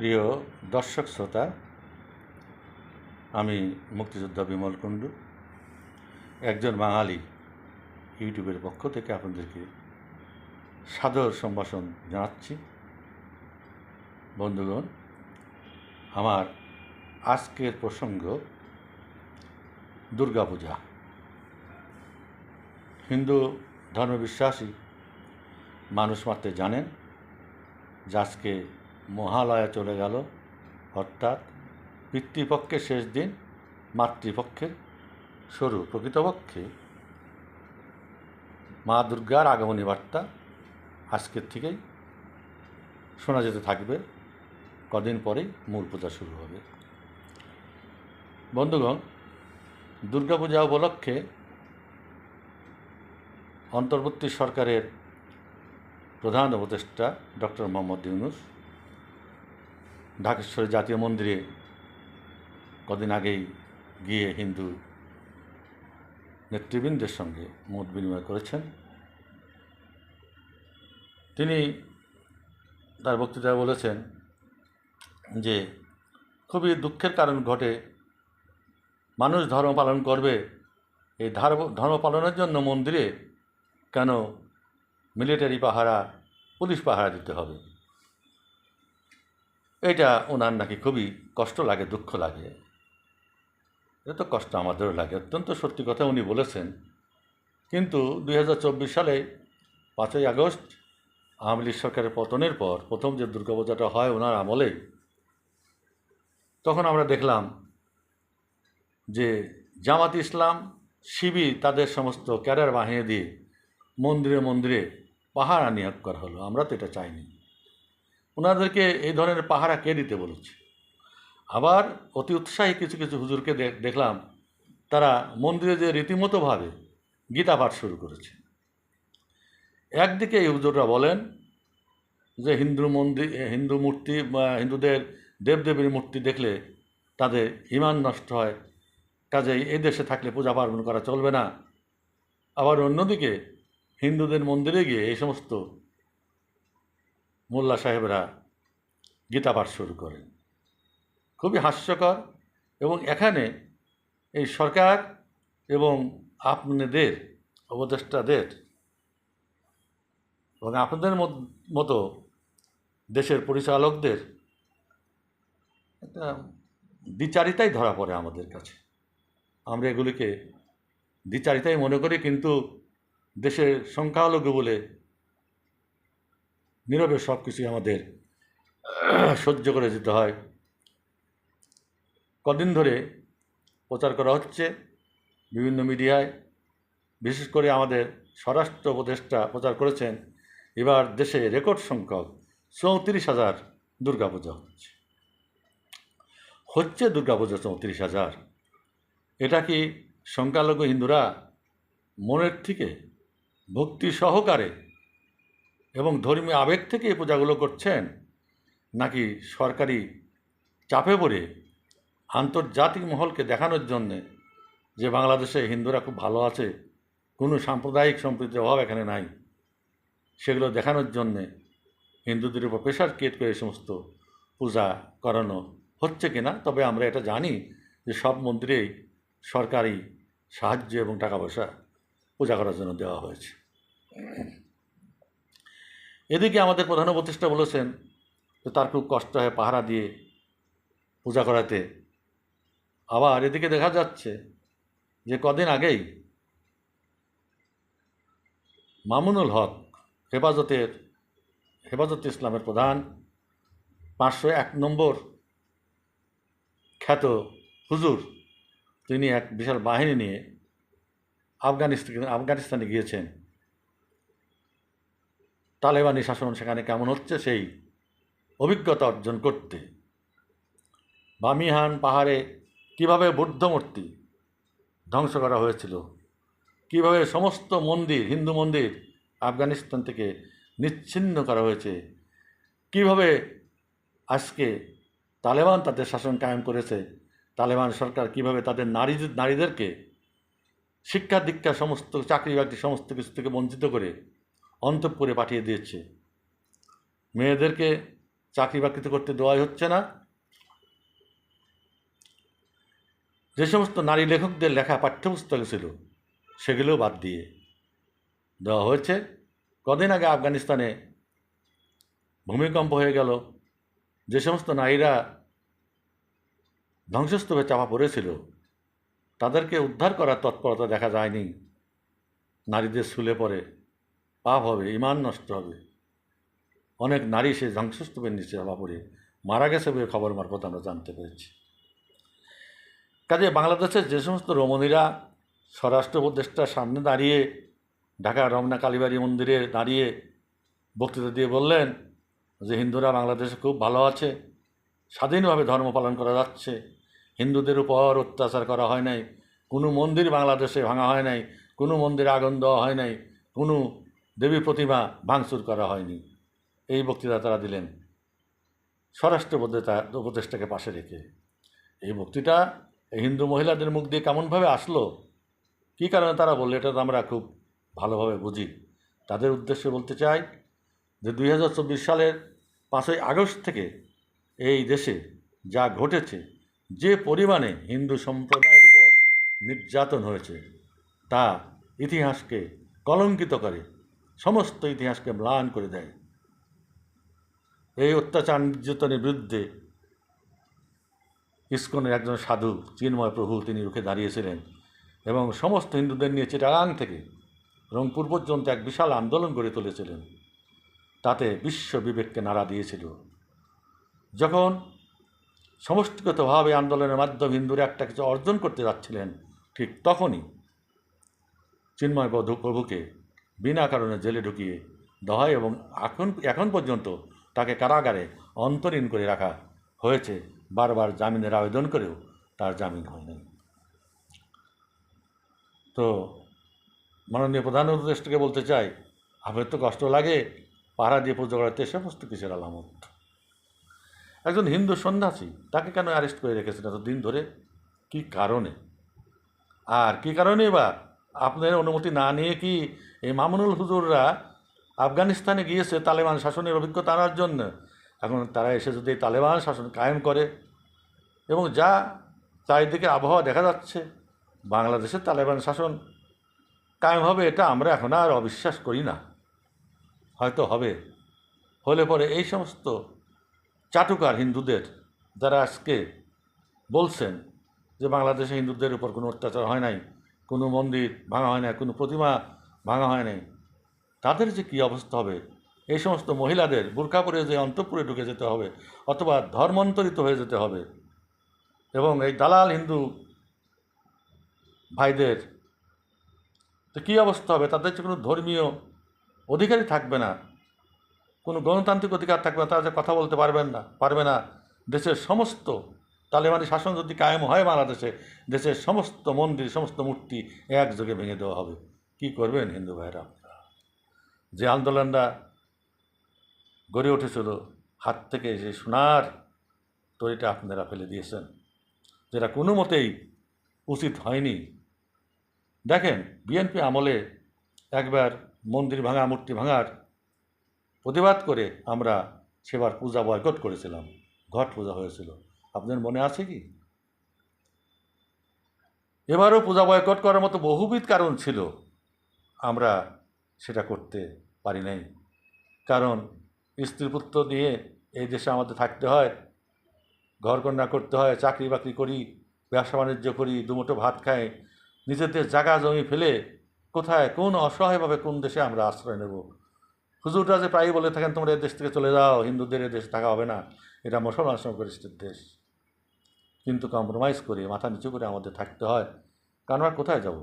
প্রিয় দর্শক শ্রোতা, আমি মুক্তিযোদ্ধা বিমল কুণ্ডু, একজন বাঙালি ইউটিউবের পক্ষ থেকে আপনাদেরকে সাদর সম্ভাষণ জানাচ্ছি। বন্ধুগণ, আমার আজকের প্রসঙ্গ দুর্গাপূজা। হিন্দু ধর্মবিশ্বাসী মানুষ মাত্র জানেন যে আজকে মহালয়া চলে গেল, অর্থাৎ পিতৃপক্ষের শেষ দিন, মাতৃপক্ষের শুরু। প্রকৃতপক্ষে মা দুর্গার আগমনী বার্তা আজকের থেকেই শোনা যেতে থাকবে। কদিন পরেই মূল পূজা শুরু হবে। বন্ধুগণ, দুর্গাপূজা উপলক্ষে অন্তর্বর্তী সরকারের প্রধান উপদেষ্টা ডক্টর মোহাম্মদ ইউনূস ঢাকেশ্বরী জাতীয় মন্দিরে কদিন আগেই গিয়ে হিন্দু নেতৃবৃন্দের সঙ্গে মত বিনিময় করেছেন। তিনি তার বক্তৃতায় বলেছেন যে খুবই দুঃখের কারণ ঘটে, মানুষ ধর্ম পালন করবে, এই ধর্ম পালনের জন্য মন্দিরে কেন মিলিটারি পাহারা, পুলিশ পাহারা দিতে হবে। এটা ওনার নাকি খুবই কষ্ট লাগে, দুঃখ লাগে। এটা তো কষ্ট আমাদেরও লাগে, অত্যন্ত সত্যি কথা উনি বলেছেন। কিন্তু 2024 সালে 5ই আগস্ট আওয়ামী লীগ সরকারের পতনের পর প্রথম যে দুর্গাপূজাটা হয় ওনার আমলেই, তখন আমরা দেখলাম যে জামাত ইসলাম, শিবির তাদের সমস্ত ক্যাডার বাহিনী দিয়ে মন্দিরে মন্দিরে পাহারা নিয়োগ করা হলো। আমরা তো এটা চাইনি। ওনাদেরকে এই ধরনের পাহারা কে দিতে বলেছে? আবার অতি উৎসাহী কিছু কিছু হুজুরকে দেখলাম, তারা মন্দিরে যে রীতিমতোভাবে গীতা পাঠ শুরু করেছে। একদিকে এই হুজুররা বলেন যে হিন্দু মূর্তি বা হিন্দুদের দেবদেবীর মূর্তি দেখলে তাদের ঈমান নষ্ট হয়, কাজেই এই দেশে থাকলে পূজা পার্বণ করা চলবে না। আবার অন্যদিকে হিন্দুদের মন্দিরে গিয়ে এই সমস্ত মোল্লা সাহেবরা গীতা পাঠ শুরু করেন। খুবই হাস্যকর। এবং এখানে এই সরকার এবং আপনাদের উপদেষ্টাদের এবং আপনাদের মতো দেশের পরিচালকদের একটা দ্বিচারিতাই ধরা পড়ে আমাদের কাছে। আমরা এগুলিকে দ্বিচারিতাই মনে করি, কিন্তু দেশের সংখ্যালঘু বলে নীরবে সব কিছুই আমাদের সহ্য করে যেতে হয়। কদিন ধরে প্রচার করা হচ্ছে বিভিন্ন মিডিয়ায়, বিশেষ করে আমাদের স্বরাষ্ট্র উপদেষ্টা প্রচার করেছেন এবার দেশে রেকর্ড সংখ্যক 34,000 দুর্গাপূজা হচ্ছে দুর্গাপূজা 34,000। এটা কি সংখ্যালঘু হিন্দুরা মনের থেকে ভক্তি সহকারে এবং ধর্মীয় আবেগ থেকে এই পূজাগুলো করছেন, নাকি সরকারি চাপে পড়ে আন্তর্জাতিক মহলকে দেখানোর জন্যে যে বাংলাদেশে হিন্দুরা খুব ভালো আছে, কোনো সাম্প্রদায়িক সম্প্রীতির অভাব এখানে নাই, সেগুলো দেখানোর জন্যে হিন্দুদের উপর প্রেশার ক্রিয়েট করে এই সমস্ত পূজা করানো হচ্ছে কিনা? তবে আমরা এটা জানি যে সব মন্দিরেই সরকারি সাহায্য এবং টাকা পয়সা পূজা করার জন্য দেওয়া হয়েছে। এদিকে আমাদের প্রধান উপদেষ্টা বলেছেন যে তার খুব কষ্ট হয় পাহারা দিয়ে পূজা করাতে। আবার এদিকে দেখা যাচ্ছে যে কদিন আগেই মামুনুল হক, হেফাজতে ইসলামের প্রধান, 501 নম্বর খ্যাত হুজুর, তিনি এক বিশাল বাহিনী নিয়ে আফগানিস্তানে গিয়েছেন। তালেবানি শাসন সেখানে কেমন হচ্ছে সেই অভিজ্ঞতা অর্জন করতে। বামিহান পাহাড়ে কিভাবে বৌদ্ধ মূর্তি ধ্বংস করা হয়েছিল, কিভাবে সমস্ত মন্দির, হিন্দু মন্দির আফগানিস্তান থেকে নিচ্ছিন্ন করা হয়েছে, কিভাবে আজকে তালেবান তাদের শাসন কায়েম করেছে, তালেবান সরকার কিভাবে তাদের নারীদেরকে শিক্ষা দীক্ষা সমস্ত চাকরি বাকরি সমস্ত কিছু থেকে বঞ্চিত করে অন্তঃপুরে পাঠিয়ে দিয়েছে, মেয়েদেরকে চাকরি বাকরিতে করতে দেওয়াই হচ্ছে না। যে সমস্ত নারী লেখকদের লেখা পাঠ্যপুস্তক ছিল সেগুলো বাদ দিয়ে দেওয়া হয়েছে। কদিন আগে আফগানিস্তানে ভূমিকম্প হয়ে গেল, যে সমস্ত নারীরা ধ্বংসস্তূপে চাপা পড়েছিল তাদেরকে উদ্ধার করার তৎপরতা দেখা যায়নি। নারীদের শুলে পড়ে পাপ হবে, ঈমান নষ্ট হবে। অনেক নারী সেই ধ্বংসস্তূপের নিচে চাপা পড়ে মারা গেছে বলে খবর মারফত আমরা জানতে পেরেছি। কাজে বাংলাদেশের যে সমস্ত রমণীরা স্বরাষ্ট্র উপদেষ্টার সামনে দাঁড়িয়ে ঢাকা রমনা কালীবাড়ি মন্দিরে দাঁড়িয়ে বক্তৃতা দিয়ে বললেন যে হিন্দুরা বাংলাদেশে খুব ভালো আছে, স্বাধীনভাবে ধর্ম পালন করা যাচ্ছে, হিন্দুদের উপর অত্যাচার করা হয় নাই, কোনো মন্দির বাংলাদেশে ভাঙা হয় নাই, কোনো মন্দিরে আগুন দেওয়া হয় নাই, কোনো দেবী প্রতিমা ভাঙচুর করা হয়নি, এই বক্তৃতা তারা দিলেন স্বরাষ্ট্র উপদেষ্টাকে পাশে রেখে। এই বক্তৃতা এই হিন্দু মহিলাদের মুখ দিয়ে কেমনভাবে আসলো, কী কারণে তারা বললো, এটা তো আমরা খুব ভালোভাবে বুঝি। তাদের উদ্দেশ্যে বলতে চাই যে 2024 সালের 5ই আগস্ট থেকে এই দেশে যা ঘটেছে, যে পরিমাণে হিন্দু সম্প্রদায়ের উপর নির্যাতন হয়েছে তা ইতিহাসকে কলঙ্কিত করে, সমস্ত ইতিহাসকে ম্লান করে দেয়। এই অত্যাচার নির্যাতনের বিরুদ্ধে ইসকনের একজন সাধু চিন্ময় প্রভু তিনি রুখে দাঁড়িয়েছিলেন এবং সমস্ত হিন্দুদের নিয়ে চিটাগাং থেকে রংপুর পর্যন্ত এক বিশাল আন্দোলন গড়ে তুলেছিলেন। তাতে বিশ্ব বিবেককে নাড়া দিয়েছিল। যখন সমষ্টিগতভাবে আন্দোলনের মাধ্যমে হিন্দুরা একটা কিছু অর্জন করতে যাচ্ছিলেন, ঠিক তখনই চিন্ময় প্রভুকে বিনা কারণে জেলে ঢুকিয়ে দেওয়া হয় এবং এখন পর্যন্ত তাকে কারাগারে অন্তরীণ করে রাখা হয়েছে। বারবার জামিনের আবেদন করেও তার জামিন হয়নি। তো মাননীয় প্রধান উপদেষ্টাকে বলতে চাই, আপনার তো কষ্ট লাগে পাহারা দিয়ে পুজো করাতে, সমস্ত কিছুর আলামত। একজন হিন্দু সন্ন্যাসী, তাকে কেন অ্যারেস্ট করে রেখেছেন এতদিন ধরে? কি কারণে? আর কি কারণে বা আপনার অনুমতি না নিয়ে কি এই মামুনুল হুজুররা আফগানিস্তানে গিয়েছে তালেবান শাসনের অভিজ্ঞতা আনার জন্য? এখন তারা এসে যদি তালেবান শাসন কায়েম করে এবং যা চারিদিকে আবহাওয়া দেখা যাচ্ছে বাংলাদেশে তালেবান শাসন কায়েম হবে, এটা আমরা এখন আর অবিশ্বাস করি না। হয়তো হবে, হলে পরে এই সমস্ত চাটুকার হিন্দুদের যারা আজকে বলছেন যে বাংলাদেশে হিন্দুদের উপর কোনো অত্যাচার হয় নাই, কোনো মন্দির ভাঙা হয় নাই, কোনো প্রতিমা ভাঙা হয় নাই, তাদের যে কী অবস্থা হবে। এই সমস্ত মহিলাদের বোরকা পরে যে অন্তঃপুরে ঢুকে যেতে হবে অথবা ধর্মান্তরিত হয়ে যেতে হবে এবং এই দালাল হিন্দু ভাইদের তো কী অবস্থা হবে। তাদের যে কোনো ধর্মীয় অধিকারই থাকবে না, কোনো গণতান্ত্রিক অধিকার থাকবে না, তারা যে কথা বলতে পারবে না। দেশের সমস্ত তালেবানি শাসন যদি কায়েম হয় বাংলাদেশে, দেশের সমস্ত মন্দির সমস্ত মূর্তি একযোগে ভেঙে দেওয়া হবে। কি করবেন হিন্দু ভাইরা? যে আন্দোলনটা গড়ে উঠেছিল হাত থেকে যে সোনার তরিটা আপনারা ফেলে দিয়েছেন, যেটা কোনো মতেই উচিত হয়নি। দেখেন, বিএনপি আমলে একবার মন্দির ভাঙা মূর্তি ভাঙার প্রতিবাদ করে আমরা সেবার পূজা বয়কট করেছিলাম, ঘট পূজা হয়েছিল, আপনার মনে আছে কি? এবারও পূজা বয়কট করার মতো বহুবিধ কারণ ছিল, আমরা সেটা করতে পারি নাই। কারণ স্ত্রী পুত্র নিয়ে এই দেশে আমাদের থাকতে হয়, ঘরকন্যা করতে হয়, চাকরি বাকরি করি, ব্যবসা বাণিজ্য করি, দুমুঠো ভাত খাই, নিজেদের জায়গা জমি ফেলে কোথায় কোন অসহায়ভাবে কোন দেশে আমরা আশ্রয় নেব? হুজুররা যে প্রায়ই বলে থাকেন তোমরা এই দেশ থেকে চলে যাও, হিন্দুদের এ দেশে থাকা হবে না, এটা মুসলমান সংখ্যাগরিষ্ঠের দেশ। কিন্তু কম্প্রোমাইজ করে মাথা নিচু করে আমাদের থাকতে হয়, কারণ আমরা কোথায় যাব?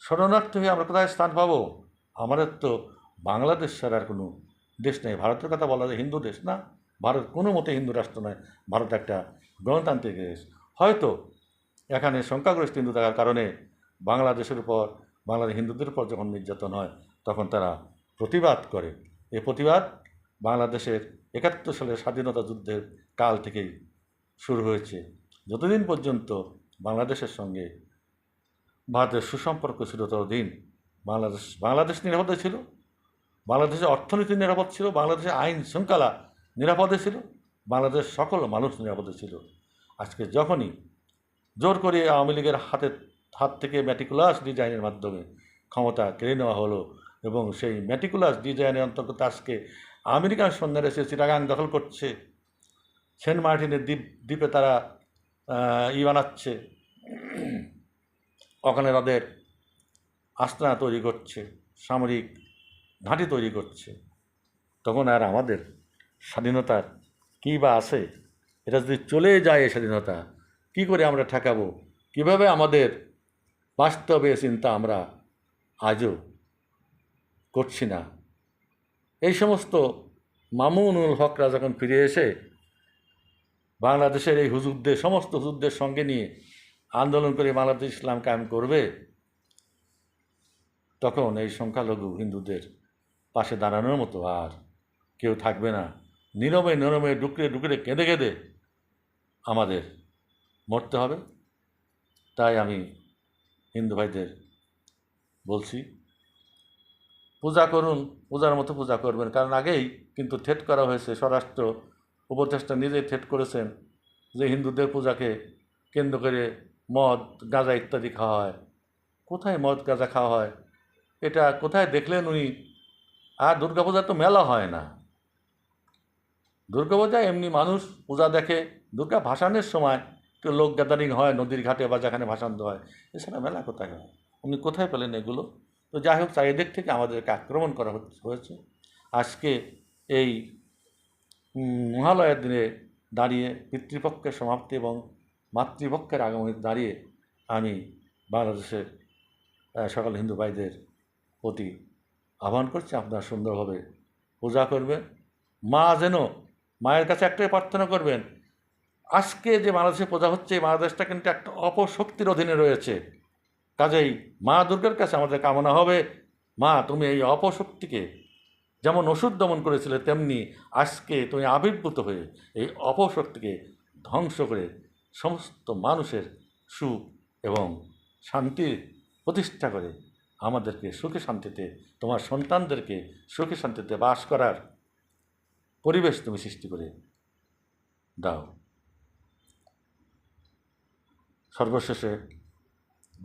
শরণার্থী হয়ে আমরা কোথায় স্থান পাবো? আমাদের তো বাংলাদেশ ছাড়া আর কোনো দেশ নেই। ভারতের কথা বলা যায় হিন্দু দেশ না, ভারত কোনো মতে হিন্দু রাষ্ট্র নয়, ভারত একটা গণতান্ত্রিক দেশ। হয়তো এখানে সংখ্যাগরিষ্ঠ হিন্দু থাকার কারণে বাংলাদেশের উপর, বাংলাদেশ হিন্দুদের উপর যখন নির্যাতন হয় তখন তারা প্রতিবাদ করে। এই প্রতিবাদ বাংলাদেশের 71 সালের স্বাধীনতা যুদ্ধের কাল থেকেই শুরু হয়েছে। যতদিন পর্যন্ত বাংলাদেশের সঙ্গে ভারতের সুসম্পর্ক ছিল ততদিন বাংলাদেশ নিরাপদে ছিল, বাংলাদেশের অর্থনীতি নিরাপদ ছিল, বাংলাদেশের আইন শৃঙ্খলা নিরাপদে ছিল, বাংলাদেশ সকল মানুষ নিরাপদে ছিল। আজকে যখনই জোর করে আওয়ামী লীগের হাত থেকে ম্যাটিকুলাস ডিজাইনের মাধ্যমে ক্ষমতা কেড়ে নেওয়া হলো এবং সেই ম্যাটিকুলাস ডিজাইনের অন্তর্গত আজকে আমেরিকান সৈন্যরা এসে চিটাগাং দখল করছে, সেন্ট মার্টিনের দ্বীপে তারা বানাচ্ছে, ওখানে তাদের আস্তানা তৈরি করছে, সামরিক ঘাঁটি তৈরি করছে, তখন আর আমাদের স্বাধীনতার কী বা আছে? এটা যদি চলে যায় এই স্বাধীনতা, কী করে আমরা ঠেকাবো? কীভাবে আমাদের বাস্তবে চিন্তা আমরা আজও করছি না? এই সমস্ত মামুনুল হকরা যখন ফিরে এসে বাংলাদেশের এই হুজুরদের, সমস্ত হুজুরদের সঙ্গে নিয়ে আন্দোলন করে বাংলাদেশ ইসলাম কায়েম করবে, তখন এই সংখ্যালঘু হিন্দুদের পাশে দাঁড়ানোর মতো আর কেউ থাকবে না। নীরবে নীরবে ডুকরে ডুকরে কেঁদে কেঁদে আমাদের মরতে হবে। তাই আমি হিন্দু ভাইদের বলছি, পূজা করুন, পূজার মতো পূজা করবেন। কারণ আগেই কিন্তু ঠেট করা হয়েছে, স্বরাষ্ট্র উপদেষ্টা নিজেই ঠেট করেছেন যে হিন্দুদের পূজাকে কেন্দ্র করে মদ গাঁজা ইত্যাদি খাওয়া হয়। কোথায় মদ গাঁজা খাওয়া হয়? এটা কোথায় দেখলেন উনি? আর দুর্গাপূজা তো মেলা হয় না, দুর্গাপূজায় এমনি মানুষ পূজা দেখে, দুর্গা ভাসানের সময় একটু লোক গ্যাদারিং হয় নদীর ঘাটে বা যেখানে ভাসান হয়, এছাড়া মেলা কোথায় হয়? উনি কোথায় পেলেন এগুলো? তো যাই হোক, চারিদিক থেকে আমাদেরকে আক্রমণ করা হয়েছে। আজকে এই মহালয়ের দিনে দাঁড়িয়ে, পিতৃপক্ষের সমাপ্তি এবং মাতৃপক্ষের আগমনে দাঁড়িয়ে আমি বাংলাদেশের সকল হিন্দু ভাইদের প্রতি আহ্বান করছি, আপনারা সুন্দরভাবে পূজা করবেন। মা যেন, মায়ের কাছে একটাই প্রার্থনা করবেন, আজকে যে বাংলাদেশে পূজা হচ্ছে, এই বাংলাদেশটা কিন্তু একটা অপশক্তির অধীনে রয়েছে। কাজেই মা দুর্গার কাছে আমাদের কামনা হবে, মা তুমি এই অপশক্তিকে যেমন ওষুধ দমন করেছিলে, তেমনি আজকে তুমি আবির্ভূত হয়ে এই অপশক্তিকে ধ্বংস করে সমস্ত মানুষের সুখ এবং শান্তির প্রতিষ্ঠা করে আমাদেরকে সুখে শান্তিতে, তোমার সন্তানদেরকে সুখে শান্তিতে বাস করার পরিবেশ তুমি সৃষ্টি করে দাও। সর্বশেষে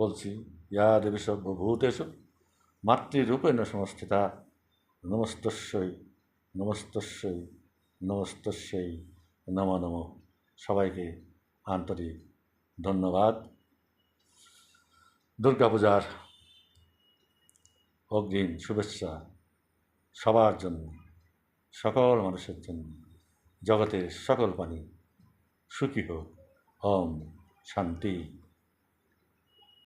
বলছি, ইয়া দেবী সর্বভূতেষু মাতৃরূপেণ সংস্থিতা নমস্তস্যৈ নমস্তস্যৈ নমস্তস্যৈ নমো নমঃ। সবাইকে আন্তরিক ধন্যবাদ। দুর্গাপূজার অগ্রিম শুভেচ্ছা সবার জন্য, সকল মানুষের জন্য। জগতের সকল প্রাণী সুখী হোক। ওম শান্তি।